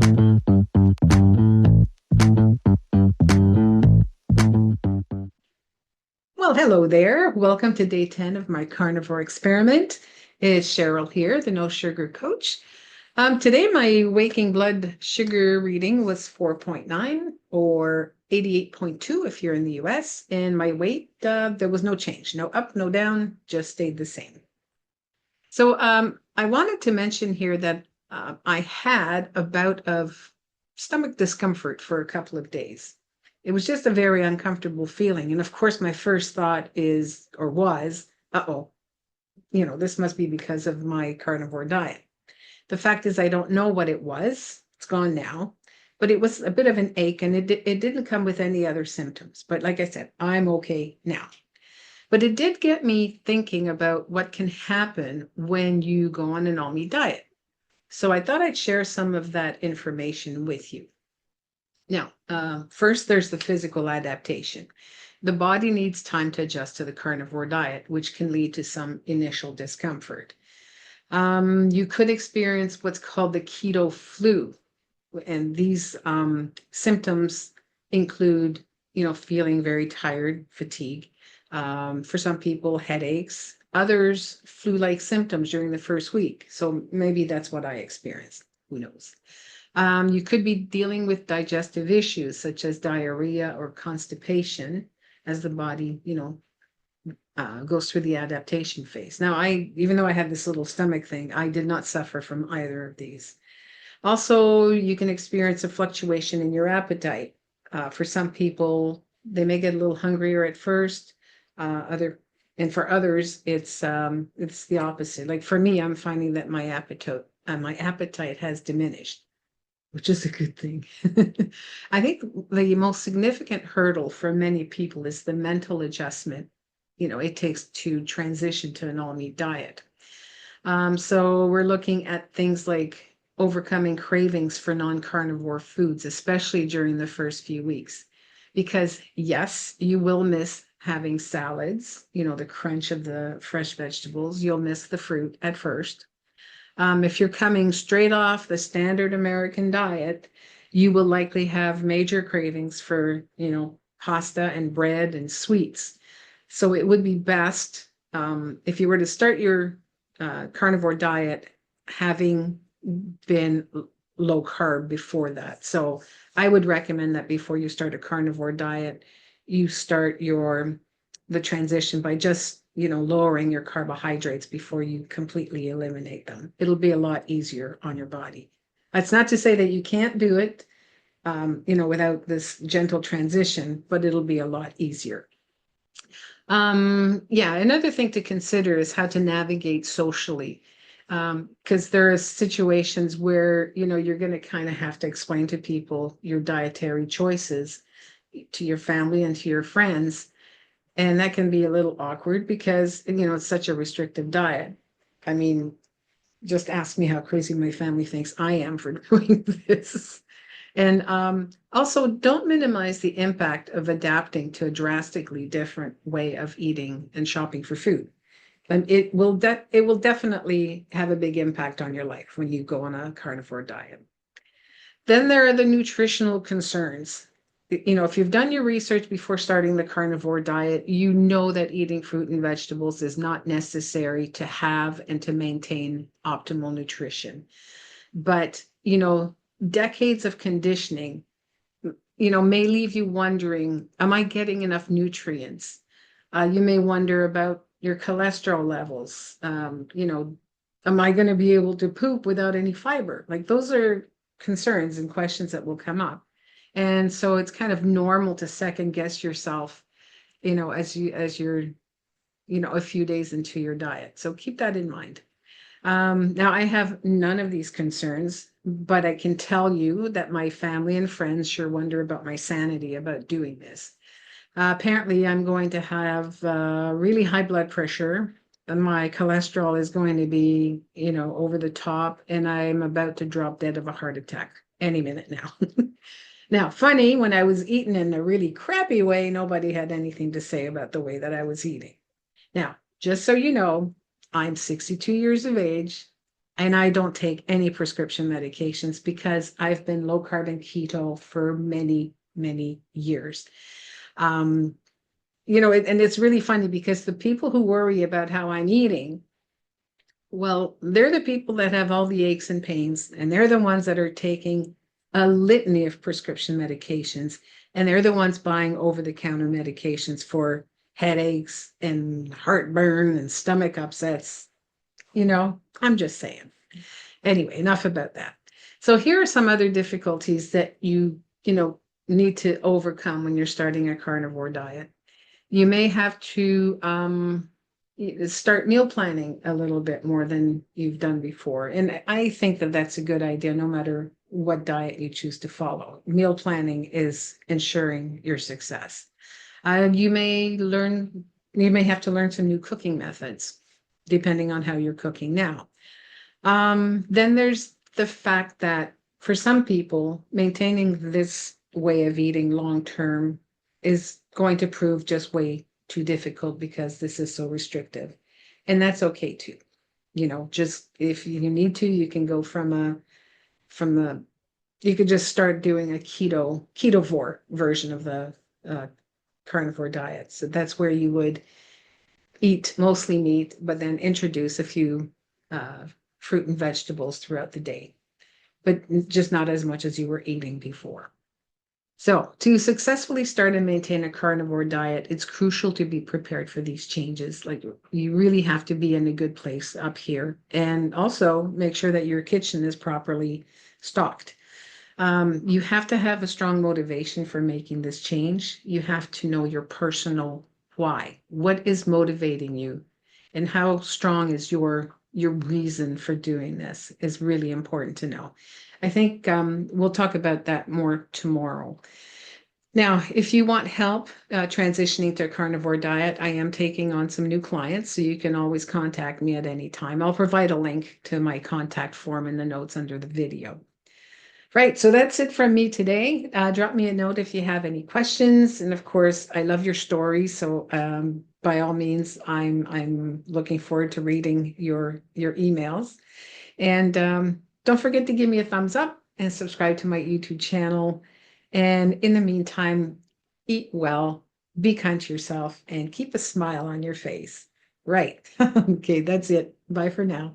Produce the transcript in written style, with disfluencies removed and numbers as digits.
Well, hello there. Welcome to day 10 of my carnivore experiment. It's Cheryl here, the no sugar coach. Today, my waking blood sugar reading was 4.9 or 88.2 if you're in the US. And my weight, there was no change, no up, no down, just stayed the same. So I wanted to mention here that I had a bout of stomach discomfort for a couple of days. It was just a very uncomfortable feeling. And of course, my first thought is or was, uh-oh, this must be because of my carnivore diet. The fact is, I don't know what it was. It's gone now. But it was a bit of an ache, and it didn't come with any other symptoms. But like I said, I'm okay now. But it did get me thinking about what can happen when you go on an all-meat diet. So I thought I'd share some of that information with you. Now, first, there's the physical adaptation. The body needs time to adjust to the carnivore diet, which can lead to some initial discomfort. You could experience what's called the keto flu, and these symptoms include, feeling very tired, fatigue. For some people, headaches. Others, flu-like symptoms during the first week. So maybe that's what I experienced. Who knows? You could be dealing with digestive issues such as diarrhea or constipation as the body, goes through the adaptation phase. Now, even though I had this little stomach thing, I did not suffer from either of these. Also, you can experience a fluctuation in your appetite. For some people, they may get a little hungrier at first. And for others, it's the opposite. Like for me, I'm finding that my appetite has diminished, which is a good thing. I think the most significant hurdle for many people is the mental adjustment, it takes to transition to an all-meat diet. So we're looking at things like overcoming cravings for non-carnivore foods, especially during the first few weeks. Because yes, you will miss having salads, the crunch of the fresh vegetables. You'll miss the fruit at first. If you're coming straight off the standard American diet, you will likely have major cravings for, pasta and bread and sweets. So it would be best if you were to start your carnivore diet having been low carb before that. So I would recommend that before you start a carnivore diet, you start the transition by just lowering your carbohydrates before you completely eliminate them. It'll be a lot easier on your body. That's not to say that you can't do it, without this gentle transition, but it'll be a lot easier. Yeah, another thing to consider is how to navigate socially. Because there are situations where, you're going to kind of have to explain to people your dietary choices, to your family and to your friends. And that can be a little awkward because, it's such a restrictive diet. I mean, just ask me how crazy my family thinks I am for doing this. And also, don't minimize the impact of adapting to a drastically different way of eating and shopping for food. And it will definitely have a big impact on your life when you go on a carnivore diet. Then there are the nutritional concerns. If you've done your research before starting the carnivore diet, you know that eating fruit and vegetables is not necessary to have and to maintain optimal nutrition. But, decades of conditioning, may leave you wondering, am I getting enough nutrients? You may wonder about your cholesterol levels. Am I going to be able to poop without any fiber? Like those are concerns and questions that will come up. And so it's kind of normal to second guess yourself, as you're, a few days into your diet. So keep that in mind. Now, I have none of these concerns, but I can tell you that my family and friends sure wonder about my sanity about doing this. Apparently, I'm going to have really high blood pressure, and my cholesterol is going to be, over the top, and I'm about to drop dead of a heart attack any minute now. Now, funny, when I was eating in a really crappy way, nobody had anything to say about the way that I was eating. Now, just so you know, I'm 62 years of age. And I don't take any prescription medications because I've been low carb and keto for many, many years. Um, and it's really funny because the people who worry about how I'm eating, well, they're the people that have all the aches and pains, and they're the ones that are taking a litany of prescription medications, and they're the ones buying over-the-counter medications for headaches and heartburn and stomach upsets. I'm just saying. Anyway, enough about that. So here are some other difficulties that need to overcome when you're starting a carnivore diet. You may have to start meal planning a little bit more than you've done before. And I think that that's a good idea, no matter what diet you choose to follow. Meal planning is ensuring your success. You may have to learn some new cooking methods, depending on how you're cooking now. Then there's the fact that for some people, maintaining this way of eating long term is going to prove just way too difficult because this is so restrictive. And that's okay too. Just if you need to, you can go you could just start doing a ketovore version of the uh, carnivore diet. So that's where you would eat mostly meat, but then introduce a few uh, fruit and vegetables throughout the day, but just not as much as you were eating before. So, to successfully start and maintain a carnivore diet, it's crucial to be prepared for these changes. Like, you really have to be in a good place up here, and also make sure that your kitchen is properly stocked. You have to have a strong motivation for making this change. You have to know your personal why. What is motivating you, and how strong is your reason for doing this is really important to know. I think we'll talk about that more tomorrow. Now, if you want help transitioning to a carnivore diet, I am taking on some new clients, so you can always contact me at any time. I'll provide a link to my contact form in the notes under the video. Right, so that's it from me today. Drop me a note if you have any questions, and of course, I love your stories. So by all means, I'm looking forward to reading your emails. And don't forget to give me a thumbs up and subscribe to my YouTube channel. And in the meantime, eat well, be kind to yourself, and keep a smile on your face. Right. Okay, that's it. Bye for now.